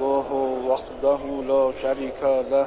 नहमदुहु वहदहु ला शरीका लह।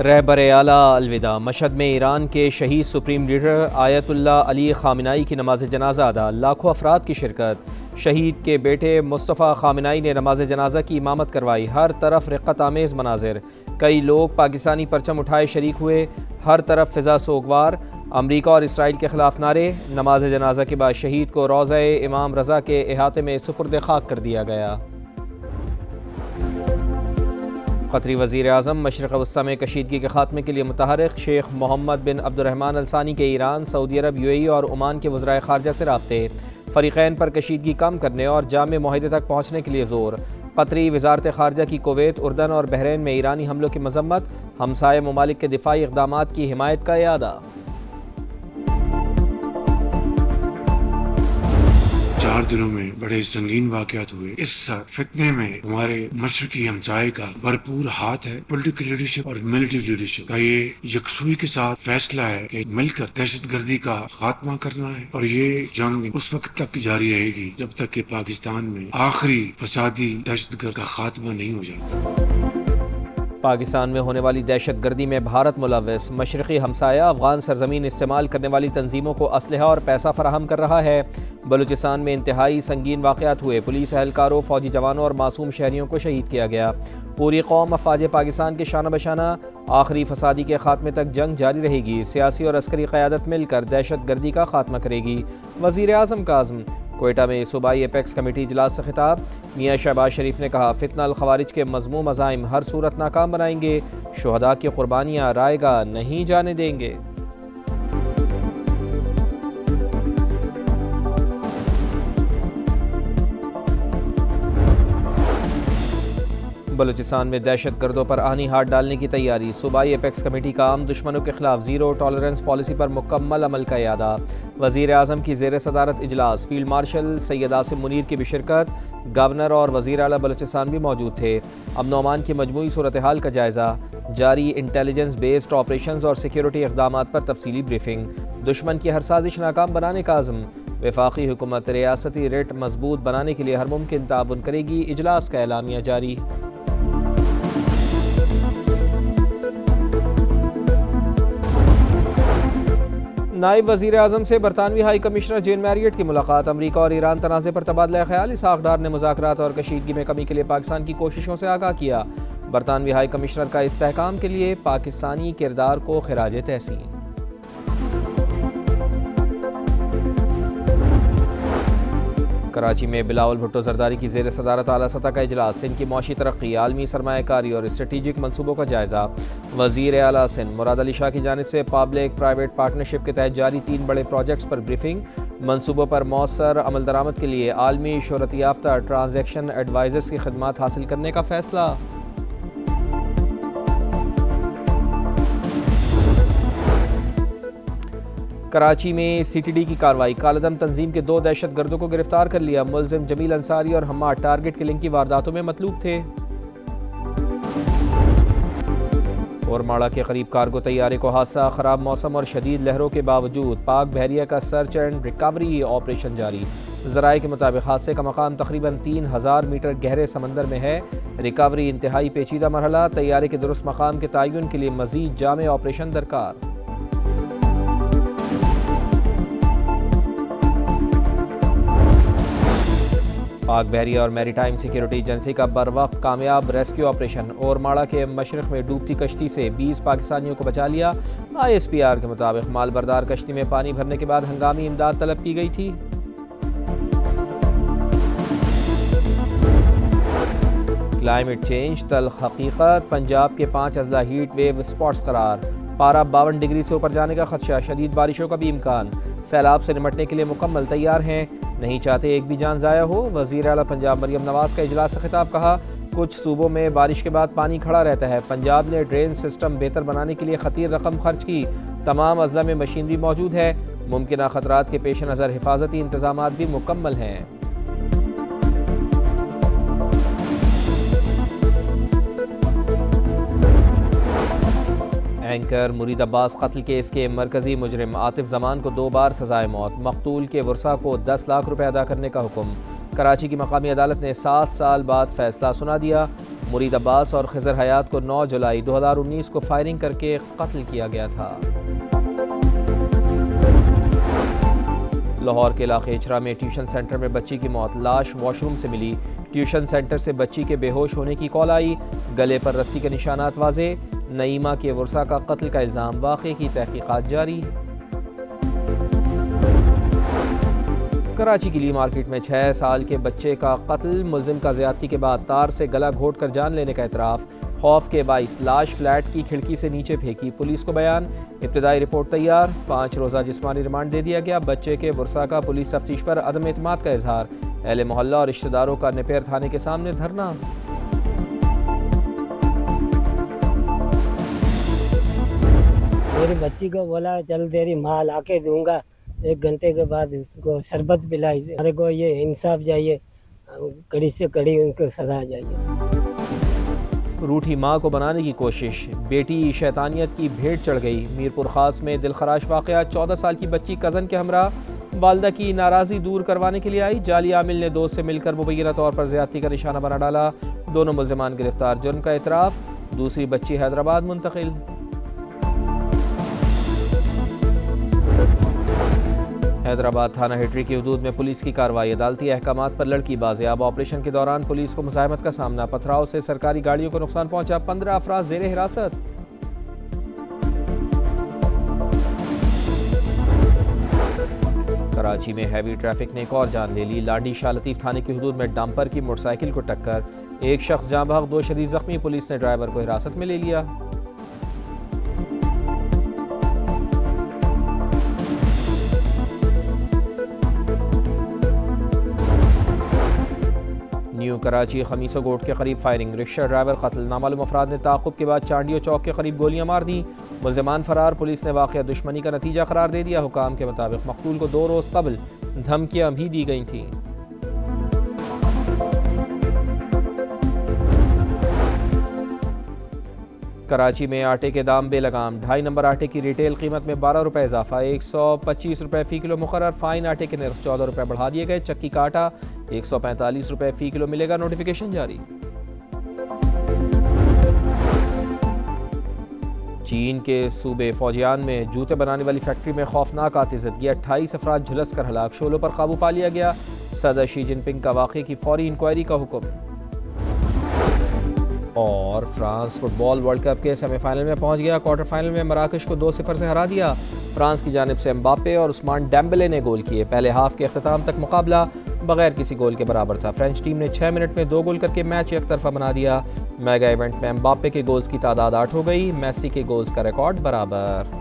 रहबर आला अलविदा। मशहद में ईरान के शहीद सुप्रीम लीडर आयतुल्लाह अली खामिनाई की नमाज जनाजा अदा। लाखों अफराद की शिरकत। शहीद के बेटे मुस्तफ़ा खामिनाई ने नमाज जनाजा की इमामत करवाई। हर तरफ रिक़्क़त आमेज़ मनाजिर। कई लोग पाकिस्तानी परचम उठाए शरीक हुए। हर तरफ फ़िज़ा सोगवार। अमरीका और इसराइल के ख़िलाफ़ नारे। नमाज जनाजा के बाद शहीद को रोज़ा इमाम रज़ा के अहाते में सुपुर्द खाक कर दिया गया। क़तरी वज़ीर आज़म मशरिक़ वस्ता में कशीदगी के ख़ात्मे के लिए मुतहर्रिक। शेख मोहम्मद बिन अब्दुर्रहमान अल सानी के ईरान, सऊदी अरब, यूएई और ओमान के वज़राए ख़ारजा से राब्ते। फ़रीक़ैन पर कशीदगी कम करने और जामे मुआहदे तक पहुँचने के लिए ज़ोर। क़तरी वज़ारत ख़ारजा की कुवैत, उर्दन और बहरीन में ईरानी हमलों की मज़म्मत। हमसाये ममालिक के दिफ़ाई इक़दामात की हिमायत का इयादा। 4 दिनों में बड़े संगीन वाक़यात हुए। इस फितने में हमारे मशरकी हमसाये का भरपूर हाथ है। पॉलिटिकल लीडरशिप और मिलिट्री लीडरशिप का ये यकसुई के साथ फैसला है कि मिलकर दहशतगर्दी का खात्मा करना है। और ये जंग उस वक्त तक जारी रहेगी जब तक कि पाकिस्तान में आखिरी फसादी दहशतगर्द का खात्मा नहीं हो जाता। पाकिस्तान में होने वाली दहशतगर्दी में भारत मुलव्वस। मशरक़ी हमसाया अफ़गान सरजमीन इस्तेमाल करने वाली तंजीमों को असलहा और पैसा फराहम कर रहा है। बलूचिस्तान में इंतहाई संगीन वाक़यात हुए। पुलिस एहलकारों, फ़ौजी जवानों और मासूम शहरियों को शहीद किया गया। पूरी कौम अफ़वाज पाकिस्तान के शाना बशाना। आखिरी फसादी के खात्मे तक जंग जारी रहेगी। सियासी और अस्करी क़यादत मिलकर दहशतगर्दी का खात्मा करेगी। वज़ीर आज़म का अज़्म। कोयटा में सूबाई एपेक्स कमेटी इजलास से खिताब। मियाँ शहबाज शरीफ ने कहा, फितना अल खवारिज के मज़मूम अज़ाइम हर सूरत नाकाम बनाएंगे। शुहदा की कुर्बानियाँ रायगा नहीं जाने देंगे। बलूचिस्तान में दहशत गर्दों पर आनी हाथ डालने की तैयारी। सूबाई एपेक्स कमेटी का आम दुश्मनों के खिलाफ ज़ीरो टॉलरेंस पॉलिसी पर मुकम्मल अमल का इरादा। वज़ीर आज़म की ज़ेर सदारत इजलास। फील्ड मार्शल सैयद आसिम मुनीर की भी शिरकत। गवर्नर और वज़ीर आला बलूचिस्तान भी मौजूद थे। अमन और अमान की मजमूई सूरत हाल का जायज़ा। जारी इंटेलिजेंस बेस्ड ऑपरेशंस और सिक्योरिटी इक़दामात पर तफसीली ब्रीफिंग। दुश्मन की हर साजिश नाकाम बनाने का आज़म। वफाकी हुकूमत रियासती रेट मजबूत बनाने के लिए हर मुमकिन ताउन करेगी। इजलास का एलामिया जारी। नायब वज़ीर आज़म से बरतानवी हाई कमिश्नर जेन मैरियट की मुलाकात। अमरीका और ईरान तनाज़े पर तबादला ख्याल। इसहाक़ डार ने मुज़ाकरात और कशीदगी में कमी के लिए पाकिस्तान की कोशिशों से आगाह किया। बरतानवी हाई कमिश्नर का इस्तेहकाम के लिए पाकिस्तानी किरदार को खिराज तहसीन। कराची में बिलावल भुट्टो जरदारी की ज़ेर सदारत आला सतह का इजलास। सिंध की मौशी तरक्की, आलमी सरमायाकारी और स्ट्रेटिजिक मनसूबों का जायज़ा। वज़ीर आला सिंध मुराद अली शाह की जानिब से पब्लिक प्राइवेट पार्टनरशिप के तहत जारी 3 बड़े प्रोजेक्ट्स पर ब्रीफिंग। मनसूबों पर मौसर अमल दरामद के लिए आलमी शोहरत याफ्ता ट्रांजैक्शन एडवाइज़र्स की खिदमत हासिल करने का फैसला। कराची में CTD की कार्रवाई। कालदम तंजीम के 2 दहशत गर्दों को गिरफ्तार कर लिया। मुलजिम जमील अंसारी और हम्माद टारगेट किलिंग की वारदातों में मतलूब थे। और माड़ा के करीब कार्गो तैयारे को हादसा। ख़राब मौसम और शदीद लहरों के बावजूद पाक बहरिया का सर्च एंड रिकवरी ऑपरेशन जारी। ज़राए के मुताबिक हादसे का मकाम तकरीबन 3000 मीटर गहरे समंदर में है। रिकवरी इंतहाई पेचीदा मरहला। तैयारे के दुरुस्त मकाम के तयन के लिए मज़ीद जामे ऑपरेशन दरकार। पाक बहरिया और मैरीटाइम सिक्योरिटी एजेंसी का बर वक्त कामयाब रेस्क्यू ऑपरेशन। और माड़ा के मशरक़ में डूबती कश्ती से 20 पाकिस्तानियों को बचा लिया। ISPR के मुताबिक मालबरदार कश्ती में पानी भरने के बाद हंगामी इमदाद तलब की गई थी। क्लाइमेट चेंज तल्ख हकीकत। पंजाब के 5 अजला हीट वेव स्पॉट्स करार। पारा 52 डिग्री से ऊपर जाने का खदशा। शदीद बारिशों का भी इम्कान। सैलाब से निपटने के लिए मुकम्मल तैयार हैं, नहीं चाहते एक भी जान ज़ाया हो। वज़ीर आला पंजाब मरियम नवाज़ का इजलास से खिताब। कहा, कुछ सूबों में बारिश के बाद पानी खड़ा रहता है। पंजाब ने ड्रेन सिस्टम बेहतर बनाने के लिए खतीर रकम खर्च की। तमाम अजला में मशीनरी मौजूद है। मुमकिन खतरात के पेश नज़र हिफाजती इंतजामात भी मुकम्मल हैं। एंकर मुरीद अब्बास कत्ल केस के मरकजी मुजरिम आतिफ जमान को 2 बार सजाए मौत, मकतूल के वर्सा को 10 लाख रुपए अदा करने का हुक्म। कराची की मकामी अदालत ने 7 साल बाद फैसला सुना दिया। मुरीद अब्बास और खिजर हयात को 9 जुलाई 2019 को फायरिंग करके कत्ल किया गया था। लाहौर के इलाके इचरा में ट्यूशन सेंटर में बच्ची की मौत, लाश वॉशरूम से मिली। ट्यूशन सेंटर से बच्ची के बेहोश होने की कॉल आई, गले पर रस्सी के निशानात वाजे। नईमा के वर्सा का कत्ल का इल्ज़ाम, वाक़े की तहकीकात जारी। कराची की ली मार्केट में 6 साल के बच्चे का कत्ल, मुलजिम का ज़्यादती के बाद तार से गला घोट कर जान लेने का एतराफ़। खौफ के बाइस लाश फ्लैट की खिड़की से नीचे फेंकी, पुलिस को बयान। इब्तिदाई रिपोर्ट तैयार, 5 रोज़ा जिस्मानी रिमांड दे दिया गया। बच्चे के वर्सा का पुलिस तफ्तीश पर अदम एतमाद का इजहार। अहले मोहल्ला और रिश्तेदारों का नेपेर थाने के सामने धरना। मेरी बच्ची को बोला चल तेरी माँ ला के दूंगा, 1 घंटे के बाद उसको शरबत पिलाई। हमारे को ये इंसाफ चाहिए, कड़ी से कड़ी उनको सजा चाहिए। रूठी माँ को बनाने की कोशिश, बेटी शैतानियत की भेंट चढ़ गई। मीरपुर खास में दिलखराश वाक़या, 14 साल की बच्ची कज़न के हमरा वालदा की नाराज़गी दूर करवाने के लिए आई। जाली आमिल ने दोस्त से मिलकर मुबैना तौर पर ज़्यादती का निशाना बना डाला। दोनों मुल्ज़िमान गिरफ्तार, जुर्म का एतराफ़। दूसरी बच्ची हैदराबाद मुंतकिल। हैदराबाद थाना हिटरी की हदूद में पुलिस की कार्रवाई, अदालती अहकामात पर लड़की बाजियाब। ऑपरेशन के दौरान पुलिस को मुज़ाहमत का सामना, पथराव से सरकारी गाड़ियों को नुकसान पहुंचा। 15 अफराद ज़ेरे हिरासत। कराची में हैवी ट्रैफिक ने एक और जान ले ली। लाडी शाह लतीफ़ थाने की हदूद में डंपर की मोटरसाइकिल को टक्कर, 1 शख्स जाँ बहक, 2 शदीद जख्मी। पुलिस ने ड्राइवर को हिरासत में ले लिया। न्यू कराची खमीसो गोट के करीब फायरिंग, रिक्शा ड्राइवर कत्ल। नामालूम अफराद ने ताक़ुब के बाद चांडियो चौक के करीब गोलियां मार दी। मुल्ज़िमान फरार, पुलिस ने वाक़या दुश्मनी का नतीजा करार दे दिया। हुकाम के मुताबिक मकतूल को 2 रोज़ कबल धमकियां भी दी गई थीं। कराची में आटे के दाम बेलगाम, 2.5 नंबर आटे की रिटेल कीमत में 12 रुपये इजाफा, 125 रुपये फ़ी किलो मुकर्रर। फाइन आटे के नर्ख 14 रुपये बढ़ा दिए गए। चक्की का आटा 145 रुपये फ़ी किलो मिलेगा, नोटिफिकेशन जारी। चीन के सूबे फौजियान में जूते बनाने वाली फैक्ट्री में खौफनाक आतिशबाजी, 28 अफराद झुलस कर हलाक, शोलों पर काबू पा लिया गया। सदर शी जिनपिंग का वाक़े की फौरी इंक्वायरी का हुक्म। और फ्रांस फुटबॉल वर्ल्ड कप के सेमीफाइनल में पहुंच गया। क्वार्टर फाइनल में मराकश को 2-0 से हरा दिया। फ्रांस की जानिब से एम्बापे और उस्मान डेम्बेले ने गोल किए। पहले हाफ के अख्ताम तक मुकाबला बगैर किसी गोल के बराबर था। फ्रेंच टीम ने 6 मिनट में 2 गोल करके मैच एक तरफा बना दिया। मेगा इवेंट में एम्बापे के गोल्स की तादाद 8 हो गई, मेसी के गोल्स का रिकॉर्ड बराबर।